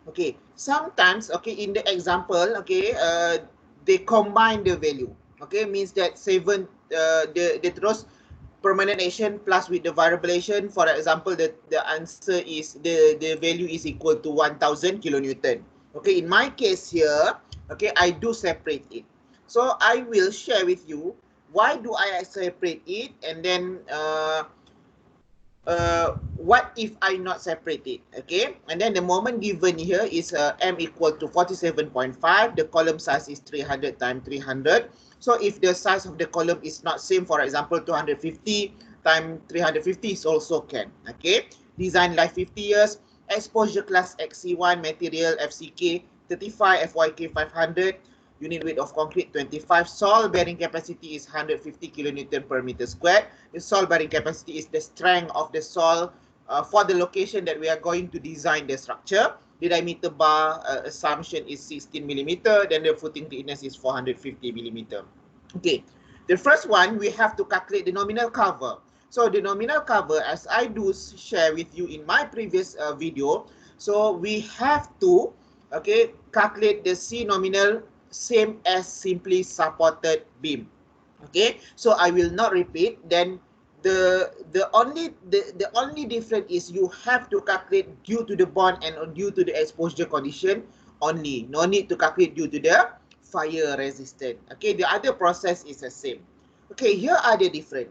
Okay, sometimes, okay, in the example, okay, they combine the value. Okay, means that the terus permanent plus with the variabilization. For example, the answer is the value is equal to 1000 kilonewton. Okay, in my case here, okay, I do separate it. So I will share with you why do I separate it, and then what if I not separate it, okay? And then the moment given here is M equal to 47.5. The column size is 300 times 300. So if the size of the column is not same, for example, 250 times 350 is also can, okay? Design life 50 years. Exposure class XC1, material FCK 35, FYK 500. Unit weight of concrete 25. Soil bearing capacity is 150 kilonewton per meter squared. The soil bearing capacity is the strength of the soil for the location that we are going to design the structure. The diameter bar assumption is 16 millimeter. Then the footing thickness is 450 millimeter. Okay, the first one we have to calculate the nominal cover. So the nominal cover, as I do share with you in my previous video, so we have to, okay, calculate the C nominal same as simply supported beam. Okay, so I will not repeat. Then the only difference is you have to calculate due to the bond and due to the exposure condition only. No need to calculate due to the fire resistance. Okay, the other process is the same. Okay, here are the different.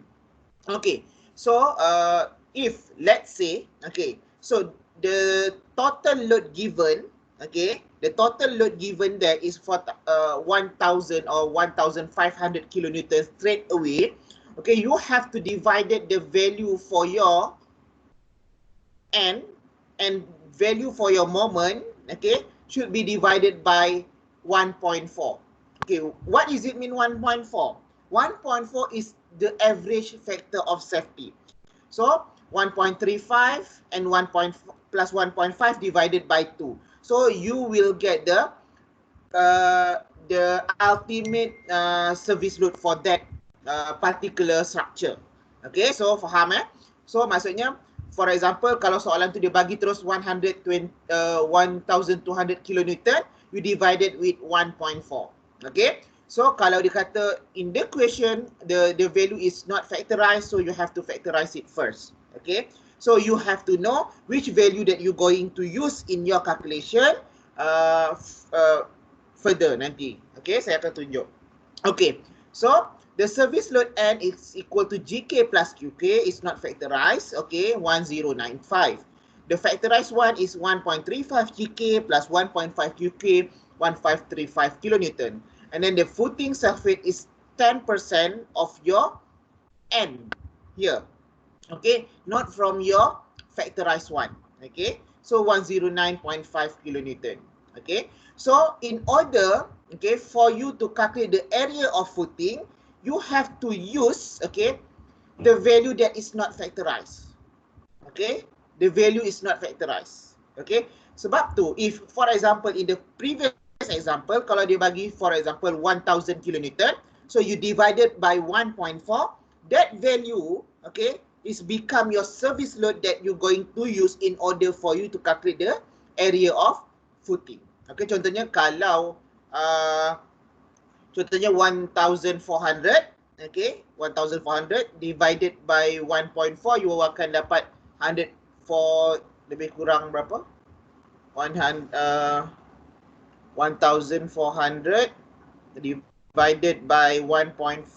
Okay, so if let's say, okay, so the total load given, okay, the total load given there is for 1000 or 1500 kilonewtons straight away. Okay, you have to divide the value for your N and value for your moment, okay, should be divided by 1.4. Okay, what does it mean 1.4? 1.4 is the average factor of safety. So 1.35 and 1. Plus 1.5 divided by 2. So you will get the ultimate service load for that particular structure. Okay, so faham eh? So maksudnya, for example, kalau soalan tu dia bagi terus 1200 kilonewton, you divide it with 1.4. Okay, so kalau dia kata in the question the value is not factorized, so you have to factorize it first. Okay, so you have to know which value that you going to use in your calculation further nanti. Okay, saya akan tunjuk. Okay, so the service load N is equal to GK plus QK is not factorized. Okay, 1095. The factorized one is 1.35 GK plus 1.5 QK, 1535 kilonewton. And then the footing surface is 10% of your N here. Okay, not from your factorized one. Okay, so 109.5 kilonewton. Okay, so in order, okay, for you to calculate the area of footing, you have to use, okay, the value that is not factorized. Okay, the value is not factorized. Okay, sebab tu, if for example in the previous example, kalau dia bagi for example 1000 kilonewton, so you divided by 1.4, that value, okay, is become your service load that you going to use in order for you to calculate the area of footing. Okay, contohnya kalau contohnya 1400, okay, 1400 divided by 1.4, you akan dapat 100 for lebih kurang berapa? 1400 divided by 1.4,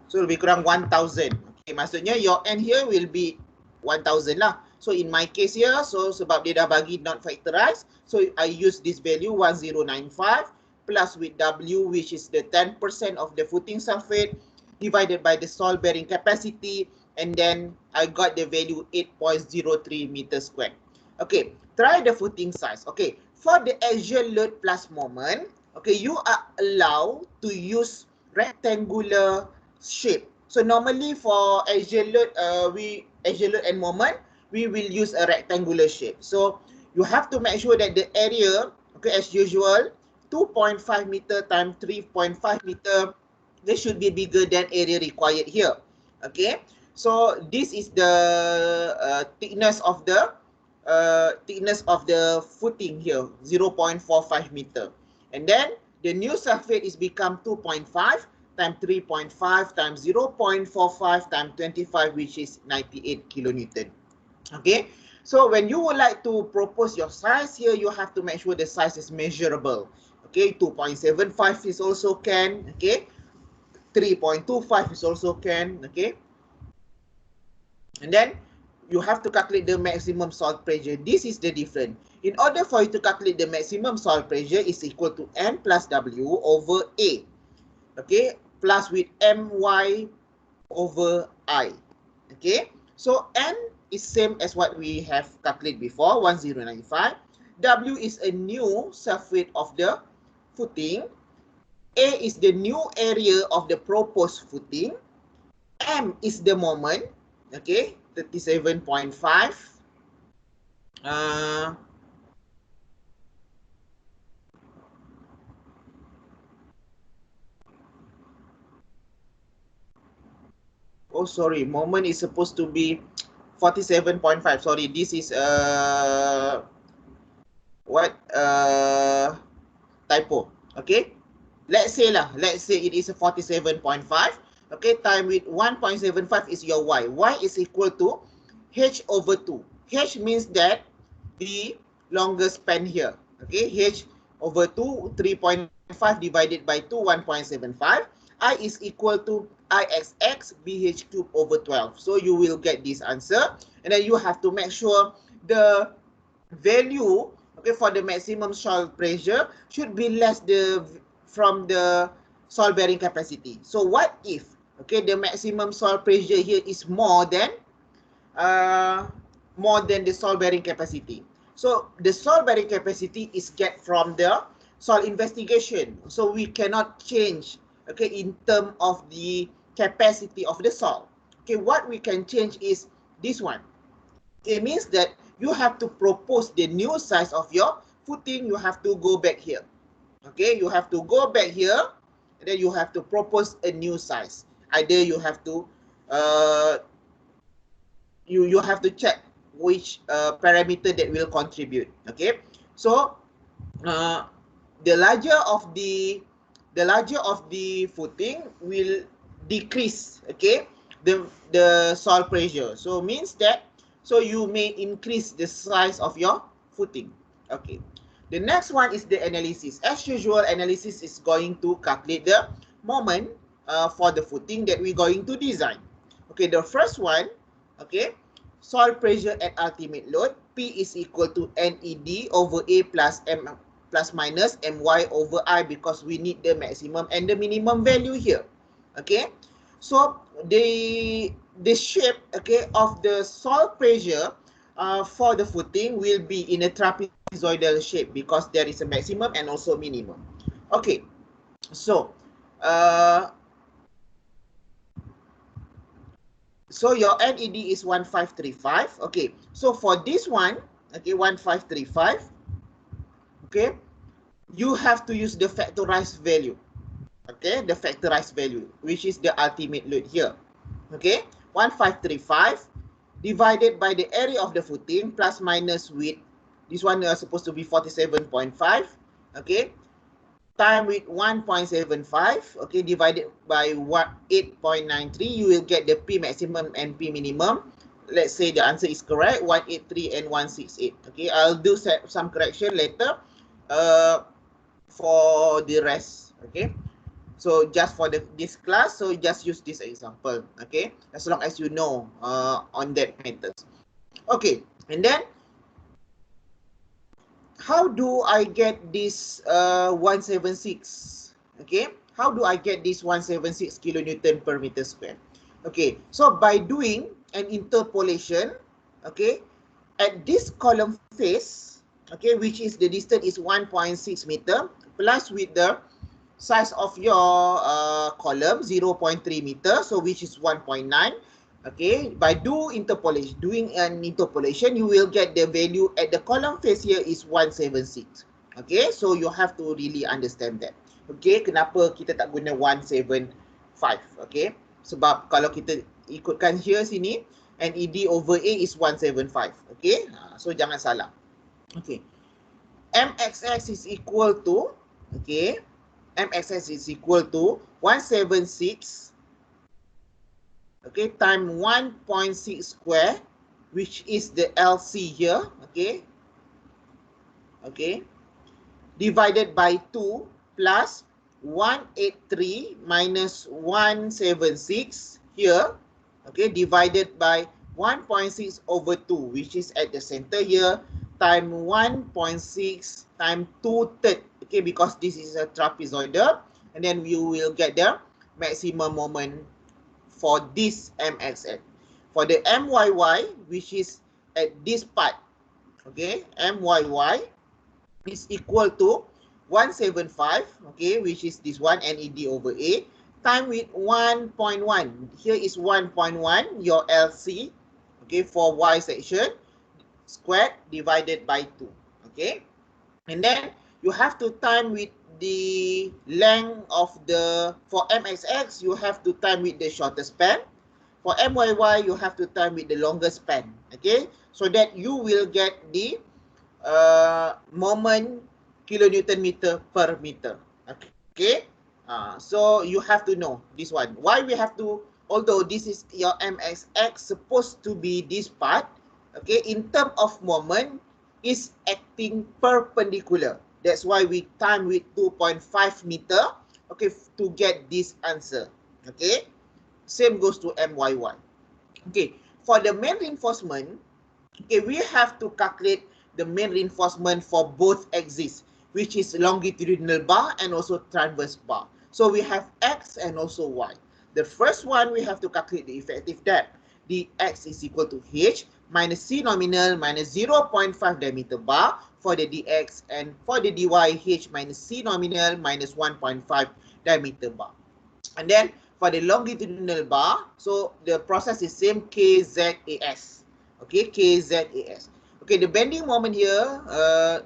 so lebih kurang 1000. Okay, maksudnya your N here will be 1000 lah. So in my case here, so sebab dia dah bagi not factorized, so I use this value 1095 plus with W, which is the 10% of the footing surface divided by the soil bearing capacity, and then I got the value 8.03 meter squared. Okay, try the footing size. Okay, for the axial load plus moment, okay, you are allowed to use rectangular shape. So normally for axial load, axial load and moment, we will use a rectangular shape. So you have to make sure that the area, okay, as usual, 2.5 meter times 3.5 meter, they should be bigger than area required here. Okay, So this is the thickness of the footing here, 0.45 meter. And then the new surface is become 2.5 times 3.5 times 0.45 times 25, which is 98 kilonewton. Okay, so when you would like to propose your size here, you have to make sure the size is measurable. Okay, 2.75 is also can. Okay, 3.25 is also can. Okay, and then you have to calculate the maximum soil pressure. This is the difference. In order for you to calculate the maximum soil pressure is equal to N plus W over A. Okay, plus with My over I. Okay, so N is same as what we have calculated before, 1095. W is a new surface of the footing. A is the new area of the proposed footing. M is the moment. Okay, 37.5. Oh, sorry, moment is supposed to be 47.5. Sorry, this is typo. Okay, let's say it is a 47.5. Okay, time with 1.75 is your y. Y is equal to h over 2. H means that the longest span here. Okay, h over 2, 3.5 divided by 2, 1.75. I is equal to IXX BH cube over 12. So you will get this answer. And then you have to make sure the value, okay, for the maximum soil pressure should be less from the soil bearing capacity. So what if, okay, the maximum soil pressure here is more than the soil bearing capacity? So the soil bearing capacity is get from the soil investigation. So we cannot change, okay, in terms of the capacity of the soil. Okay, what we can change is this one. It means that you have to propose the new size of your footing. You have to go back here. Okay, you have to go back here, and then you have to propose a new size. Either you have to you have to check which parameter that will contribute. Okay, so the larger of the footing will decrease, okay, the soil pressure. So means that, so you may increase the size of your footing. Okay, the next one is the analysis. As usual, analysis is going to calculate the moment for the footing that we're going to design. Okay, the first one, okay, soil pressure at ultimate load. P is equal to NED over A plus M plus minus My over I, because we need the maximum and the minimum value here. Okay, so the shape, okay, of the soil pressure for the footing will be in a trapezoidal shape, because there is a maximum and also minimum. Okay, so so your NED is 1535. Okay, so for this one, okay, 1535, okay, you have to use the factorized value. Okay, the factorized value, which is the ultimate load here. Okay, 1535 divided by the area of the footing plus minus width. This one is supposed to be 47.5. Okay, time with 1.75. Okay, divided by 8.93, you will get the P maximum and P minimum. Let's say the answer is correct, 183 and 168. Okay, I'll do some correction later for the rest. Okay, so just for this class, so just use this example. Okay, as long as you know on that method. Okay, and then how do I get this 176? Okay, how do I get this 176 kilonewton per meter square? Okay, so by doing an interpolation, okay, at this column face, okay, which is the distance is 1.6 meter, plus with the size of your column 0.3 meter, so which is 1.9. Okay, by doing an interpolation, you will get the value at the column face here is 176. Okay, so you have to really understand that. Okay, kenapa kita tak guna 175? Okay, sebab kalau kita ikutkan here sini, and ED over A is 175. Okay, so jangan salah. Okay, MXX is equal to, okay, MXX is equal to 176, okay, time 1.6 square, which is the LC here, okay, okay, divided by 2 plus 183 minus 176 here, okay, divided by 1.6 over 2, which is at the center here, time 1.6 time 2/3, okay, because this is a trapezoidal, and then you will get the maximum moment for this MXX. For the MYY, which is at this part, okay, MYY is equal to 175, okay, which is this one, NED over A, time with 1.1. Here is 1.1, your LC, okay, for Y section, squared divided by 2, okay. And then you have to time with the length of the, for MXX, you have to time with the shortest span. For MYY, you have to time with the longest span, okay, so that you will get the moment kilonewton meter per meter. Okay, so you have to know this one. Why we have to, although this is your MXX supposed to be this part, okay, in terms of moment is acting perpendicular. That's why we time with 2.5 meter, okay, to get this answer. Okay, same goes to MYY. Okay, for the main reinforcement, okay, we have to calculate the main reinforcement for both axes, which is longitudinal bar and also transverse bar. So we have X and also Y. The first one, we have to calculate the effective depth. The X is equal to H minus C nominal minus 0.5 diameter bar for the DX, and for the DY, H minus C nominal minus 1.5 diameter bar. And then for the longitudinal bar, so the process is same, KZAS. Okay, KZAS. Okay, the bending moment here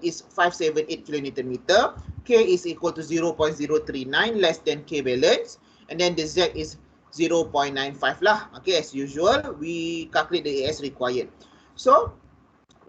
is 578 kilonewton meter. K is equal to 0.039, less than K balance. And then the Z is 0.95 lah. Okay, as usual, we calculate the AS required. So,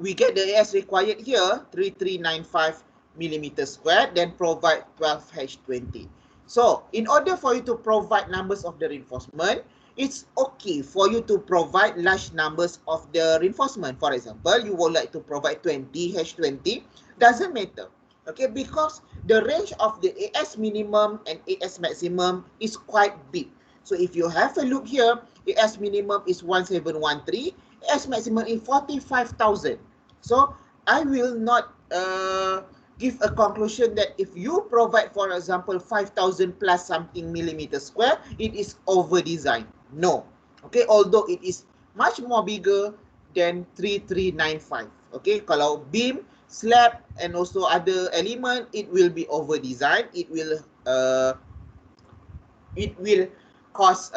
we get the AS required here, 3395 millimeter squared, then provide 12H20. So, in order for you to provide numbers of the reinforcement, it's okay for you to provide large numbers of the reinforcement. For example, you would like to provide 20H20, doesn't matter. Okay, because the range of the AS minimum and AS maximum is quite big. So, if you have a look here, AS minimum is 1713, AS maximum is 45,000. So, I will not give a conclusion that if you provide, for example, 5,000 plus something millimeter square, it is over designed. No. Okay, although it is much more bigger than 3395. Okay, kalau beam, slab, and also other element, it will be over designed. It will cause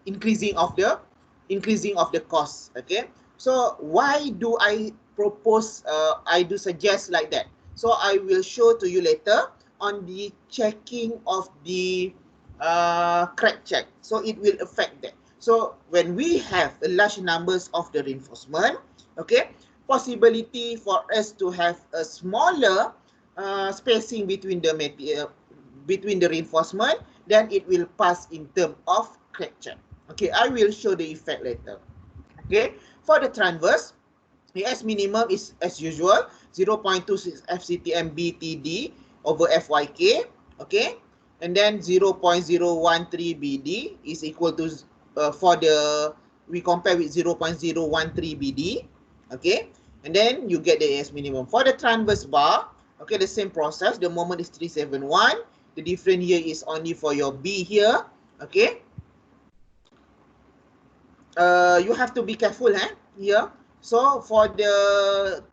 increasing of the cost. Okay, so why do I propose, I do suggest like that? So I will show to you later on the checking of the crack check. So it will affect that. So when we have a large numbers of the reinforcement, okay, possibility for us to have a smaller spacing between the material, between the reinforcement, then it will pass in terms of crack check. Okay, I will show the effect later. Okay, for the transverse, the S minimum is as usual 0.26 FCTM BTD over FYK. Okay, and then 0.013 BD is equal to for the, we compare with 0.013 BD. Okay, and then you get the AS minimum. For the transverse bar, okay, the same process. The moment is 371. The difference here is only for your B here. Okay, you have to be careful here. So for the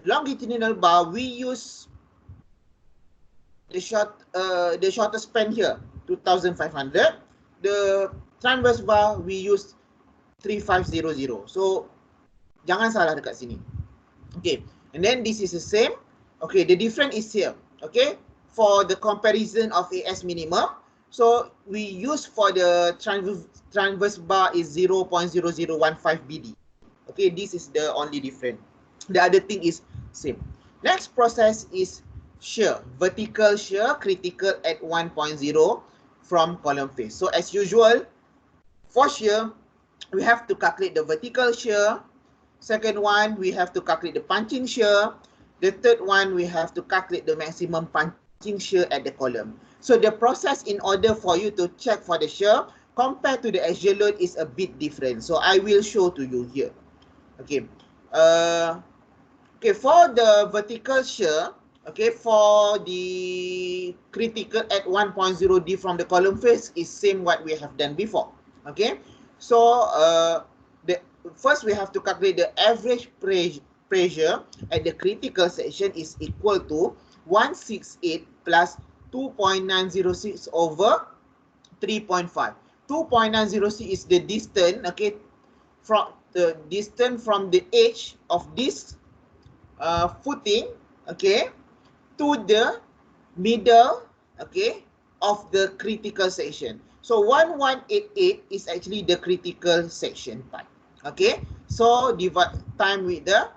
longitudinal bar, we use the shortest span here, 2500. The transverse bar, we use 3500. So jangan salah dekat sini. Okay, and then this is the same. Okay, the difference is here. Okay, for the comparison of AS minimum, So we use for the transverse bar is 0.0015 BD. Okay, this is the only difference. The other thing is same. Next process is shear, vertical shear, critical at 1.0 from column face. So as usual, for shear, we have to calculate the vertical shear. Second one, we have to calculate the punching shear. The third one, we have to calculate the maximum punching shear at the column. So the process in order for you to check for the shear compared to the axial load is a bit different. So I will show to you here. Okay. Okay, for the vertical shear, okay, for the critical at 1.0 D from the column face is same what we have done before. Okay, so the first we have to calculate the average pressure at the critical section is equal to 168 plus 2.906 over 3.5. 2.906 is the distance, okay, from the distance from the edge of this footing, okay, to the middle, okay, of the critical section. So 1188 is actually the critical section part. Okay, so divide time with the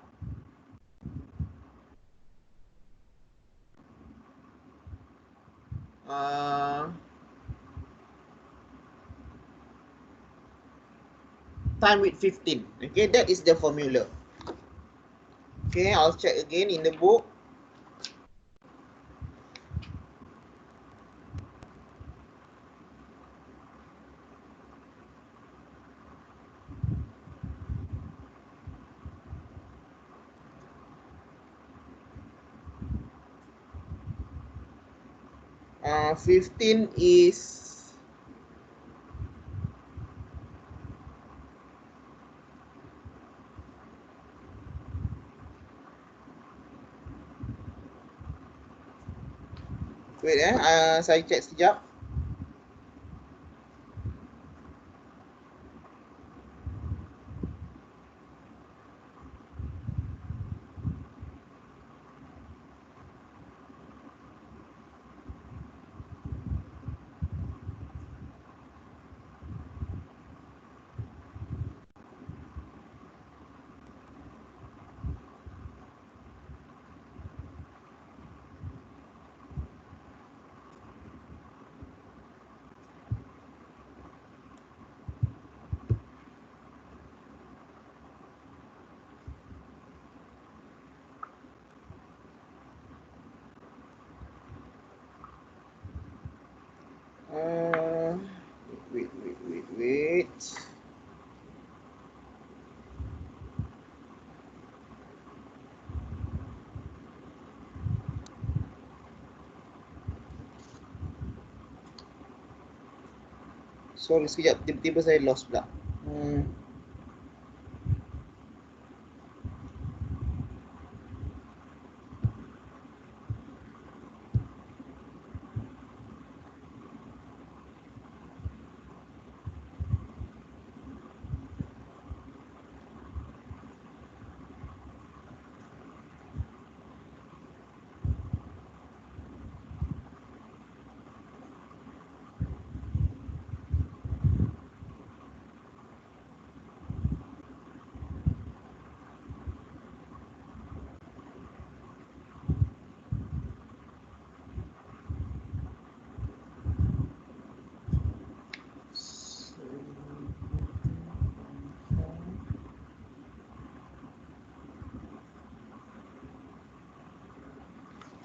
time with 15. Okay, that is the formula. Okay, I'll check again in the book. Uh, 15 is wait saya check sekejap. Wait. Sorry sekejap, tiba-tiba saya lost pula.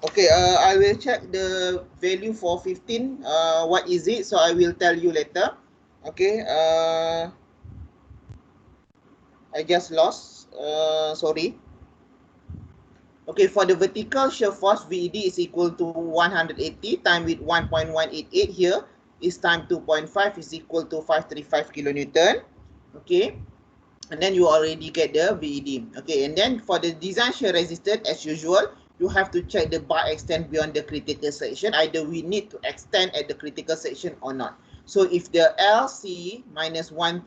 Okay, I will check the value for 15. What is it? So I will tell you later. Okay, I just lost. Sorry. Okay, for the vertical shear force, VED is equal to 180 times with 1.188 here is time 2.5 is equal to 535 kilonewton. Okay, and then you already get the VED. Okay, and then for the design shear resistance, as usual, you have to check the bar extend beyond the critical section. Either we need to extend at the critical section or not. So if the LC minus 1.0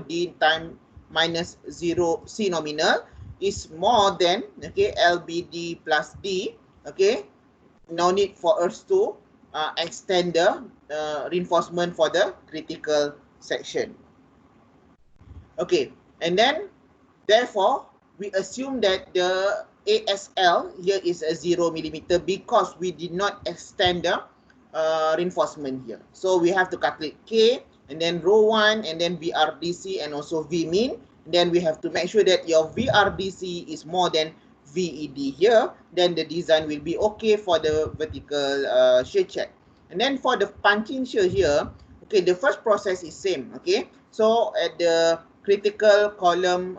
D time minus 0 C nominal is more than, okay, LBD plus D, okay, no need for us to extend the reinforcement for the critical section. Okay, and then therefore we assume that the ASL here is a 0 millimeter because we did not extend the reinforcement here. So we have to calculate K and then rho 1 and then VRDC and also V min. Then we have to make sure that your VRDC is more than VED here. Then the design will be okay for the vertical shear check. And then for the punching shear here, okay, the first process is same. Okay, so at the critical column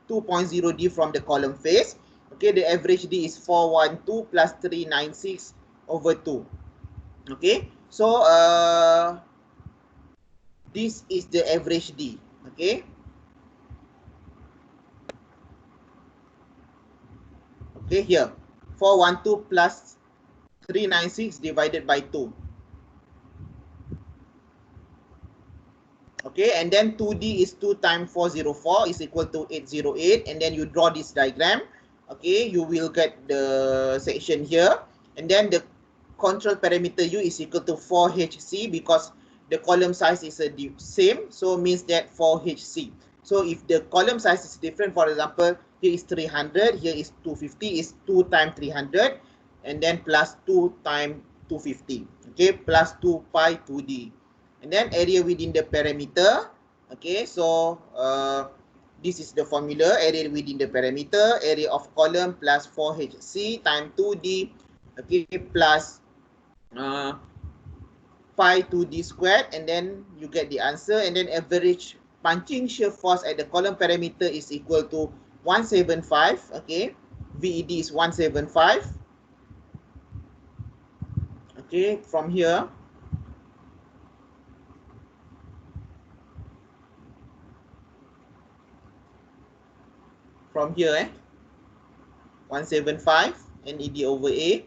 2.0D from the column face. Okay, the average D is 412 plus 396 over 2. Okay, so this is the average D. Okay. Okay, here 412 plus 396 divided by 2. Okay, and then 2D is 2 times 404 is equal to 808, and then you draw this diagram. Okay, you will get the section here, and then the control parameter U is equal to 4HC because the column size is the same, so means that 4HC. So if the column size is different, for example, here is 300, here is 250, is 2 times 300, and then plus 2 times 250. Okay, plus 2 pi 2D. And then area within the parameter. Okay, so this is the formula, area within the parameter, area of column plus 4HC times 2D, okay, plus pi 2D squared, and then you get the answer. And then average punching shear force at the column parameter is equal to 175. Okay, VED is 175. Okay, from here. From here, 175 NED over A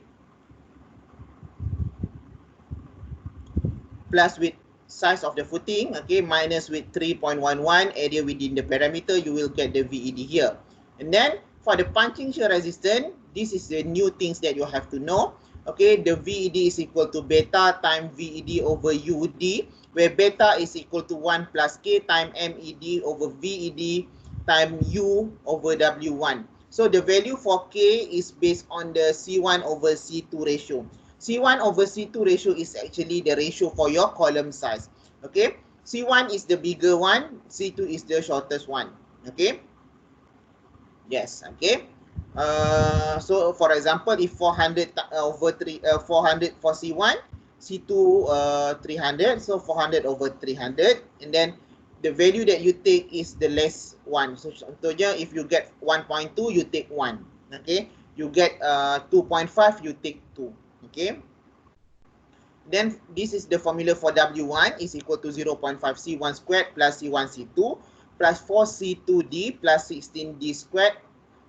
plus with size of the footing, okay, minus with 3.11 area within the parameter, you will get the VED here. And then for the punching shear resistance, this is the new things that you have to know. Okay, the VED is equal to beta times VED over UD, where beta is equal to 1 plus K times MED over VED times U over W1. So the value for K is based on the C1 over C2 ratio. C1 over C2 ratio is actually the ratio for your column size. Okay, C1 is the bigger one, C2 is the shortest one. Okay, yes, okay. So for example, if 400 over 400 for C1, C2 300, so 400 over 300, and then the value that you take is the less one. So contohnya, if you get 1.2, you take 1. Okay, you get 2.5, you take 2. Okay, then this is the formula for W1 is equal to 0.5 C1 squared plus C1 C2 plus 4 C2D plus 16D squared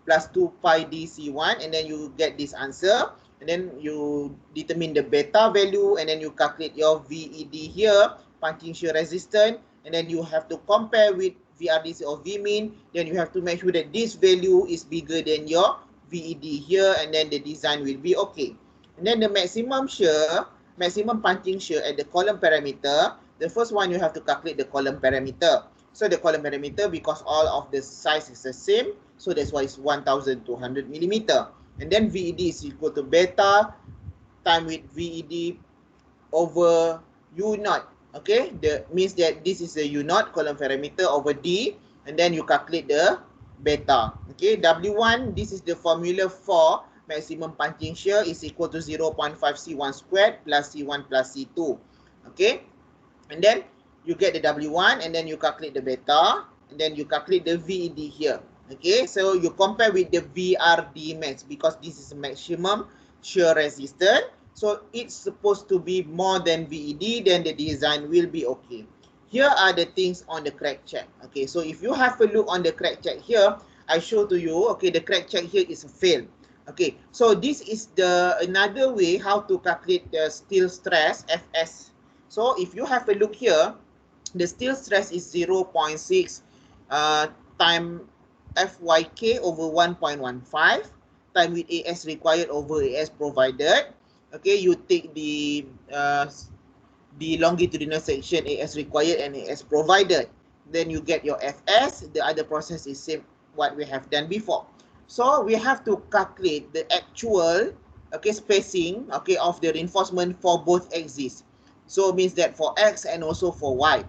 plus 2 pi D C1, and then you get this answer, and then you determine the beta value, and then you calculate your VED here, punching shear resistance, and then you have to compare with VRDC or V min. Then you have to make sure that this value is bigger than your VED here, and then the design will be okay. And then the maximum shear, maximum punching shear at the column parameter, the first one you have to calculate the column parameter. So the column parameter, because all of the size is the same, so that's why it's 1200 millimeter. And then VED is equal to beta time with VED over U naught. Okay, that means that this is the U naught column parameter over D, and then you calculate the beta. Okay, W1, this is the formula for maximum punching shear is equal to 0.5 C1 squared plus C1 plus C2. Okay, and then you get the W1, and then you calculate the beta, and then you calculate the VED here. Okay, so you compare with the VRD max because this is maximum shear resistance. So it's supposed to be more than VED, then the design will be okay. Here are the things on the crack check. Okay, so if you have a look on the crack check here, I show to you, okay, the crack check here is a fail. Okay, so this is the another way how to calculate the steel stress, Fs. So if you have a look here, the steel stress is 0.6 time Fyk over 1.15 time with AS required over AS provided. okay, you take the longitudinal section as required and as provided. Then you get your Fs. The other process is same what we have done before. So we have to calculate the actual, okay, spacing, okay, of the reinforcement for both axes. So it means that for X and also for Y.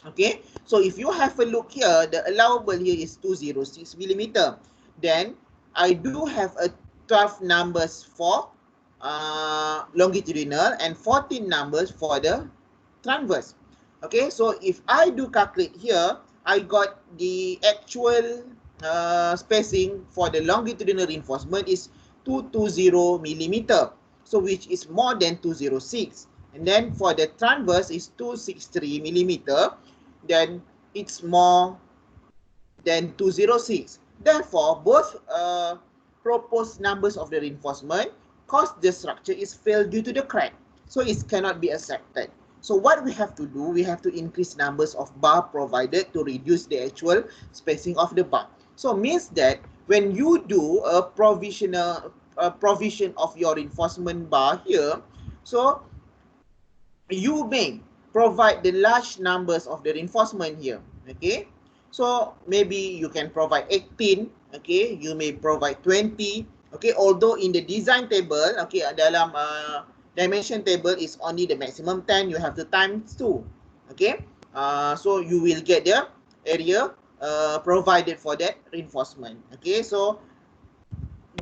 Okay, so if you have a look here, the allowable here is 206 millimeter. Then I do have a 12 numbers for longitudinal and 14 numbers for the transverse. Okay, so if I do calculate here, I got the actual spacing for the longitudinal reinforcement is 220 millimeter, so which is more than 206. And then for the transverse is 263 millimeter, then it's more than 206. Therefore, both proposed numbers of the reinforcement cause the structure is failed due to the crack. So it cannot be accepted. So what we have to do, we have to increase numbers of bar provided to reduce the actual spacing of the bar. So means that when you do a provision of your reinforcement bar here, so you may provide the large numbers of the reinforcement here. Okay, so maybe you can provide 18, okay, you may provide 20, okay, although in the design table, okay, dalam dimension table is only the maximum 10, you have to times 2, okay, so you will get the area provided for that reinforcement. Okay, so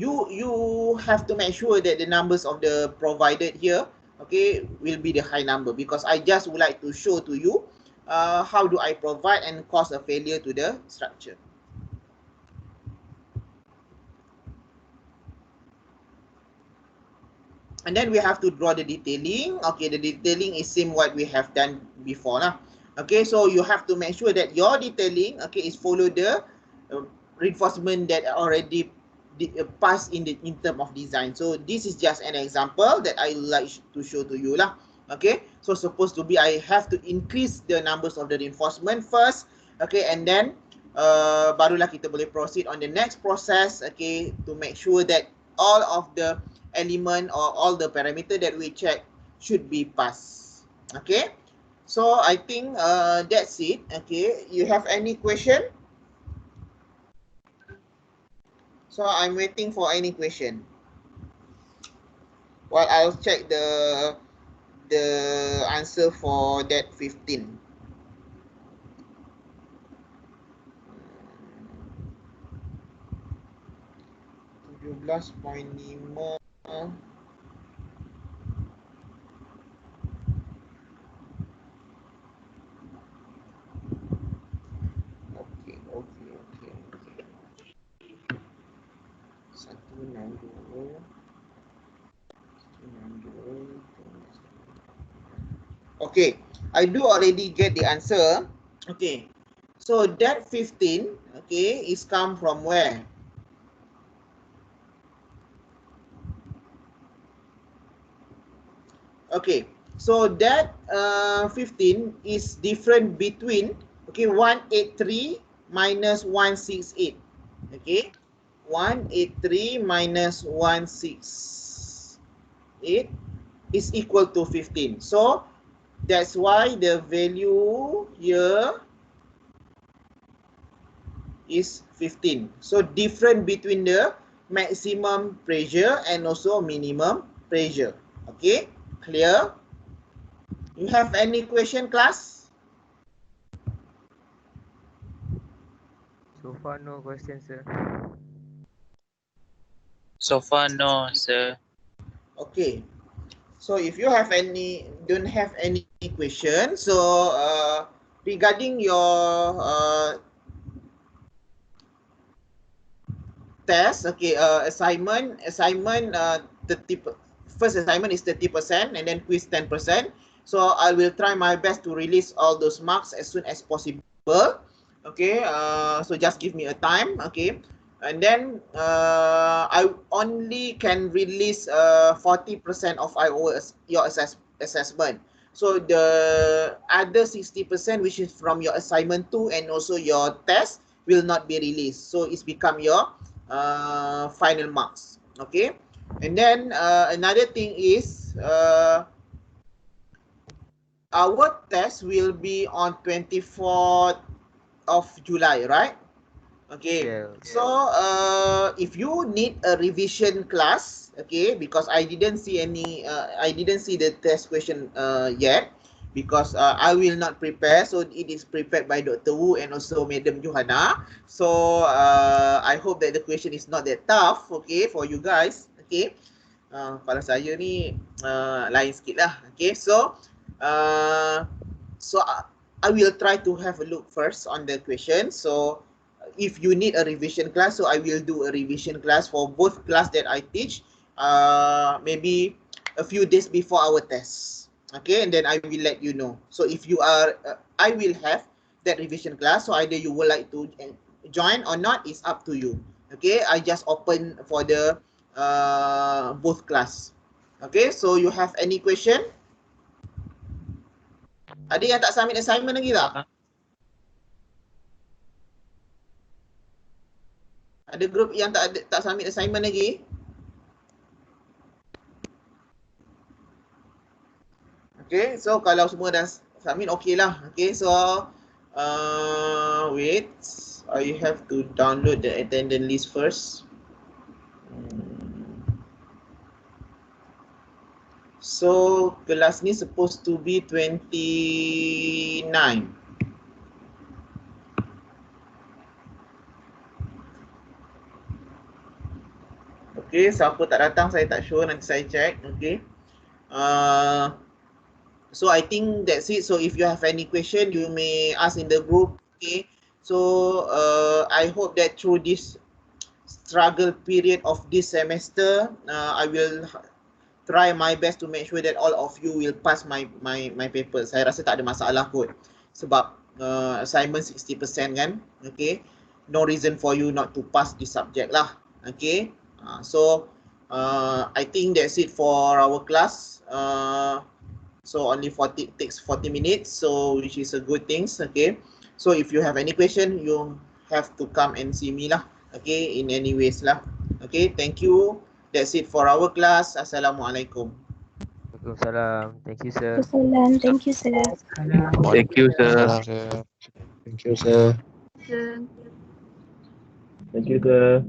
you have to make sure that the numbers of the provided here, okay, will be the high number, because I just would like to show to you how do I provide and cause a failure to the structure. And then we have to draw the detailing. Okay, the detailing is same what we have done before lah. Okay, so you have to make sure that your detailing, okay, is follow the reinforcement that already passed in term of design. So this is just an example that I like to show to you lah. Okay, so supposed to be I have to increase the numbers of the reinforcement first. Okay, and then barulah kita boleh proceed on the next process. Okay, to make sure that all of the element or all the parameter that we check should be passed. Okay, so I think that's it. Okay, you have any question? So I'm waiting for any question. Well, I'll check the answer for that 15. (17.5) Okay. 162. Okay, I do already get the answer. Okay, so that 15, okay, is come from where? Okay, so that 15 is different between, okay, 183 minus 168. Okay, 183 minus 168 is equal to 15. So that's why the value here is 15. So different between the maximum pressure and also minimum pressure. Okay, clear? You have any question, class? So far, no question, sir. So far, no, sir. Okay. So if you have don't have any question, so regarding your test, okay, assignment, 30, first assignment is 30% and then quiz 10%. So I will try my best to release all those marks as soon as possible. Okay, so just give me a time. Okay, and then I only can release 40% of your assessment. So the other 60%, which is from your assignment 2 and also your test, will not be released. So it's become your final marks. Okay, And then another thing is our test will be on 24th of July, right? Okay, Yeah. so if you need a revision class, okay, because I didn't see the test question yet, because I will not prepare, so it is prepared by Dr. Wu and also Madam Johanna. So I hope that the question is not that tough, okay, for you guys, okay. Kalau saya ni lain sikit lah, okay. So uh, so I will try to have a look first on the question. So if you need a revision class, so I will do a revision class for both class that I teach, maybe a few days before our test. Okay, and then I will let you know. So if you are, I will have that revision class. So either you would like to join or not is up to you. Okay, I just open for the both class. Okay, so you have any question? Ada yang tak submit assignment lagi tak? Ada group yang tak submit assignment lagi? Okay, so kalau semua dah submit, okay lah. Okay, so wait, I have to download the attendance list first. So kelas ni supposed to be 29. Okay, siapa tak datang saya tak sure, nanti saya check. Okay. So I think that's it. So if you have any question, you may ask in the group. Okay. So I hope that through this struggle period of this semester, I will try my best to make sure that all of you will pass my paper. Saya rasa tak ada masalah kot. Sebab assignment 60% kan. Okay. No reason for you not to pass this subject lah. Okay. So I think that's it for our class. So only takes 40 minutes, so which is a good thing. Okay, so if you have any question, you have to come and see me lah. Okay, in any ways lah. Okay, thank you. That's it for our class. Assalamualaikum. Waalaikumsalam. Thank you, sir. Assalam. Thank you, sir. Thank you, sir. Thank you, sir. Sir. Thank you, sir.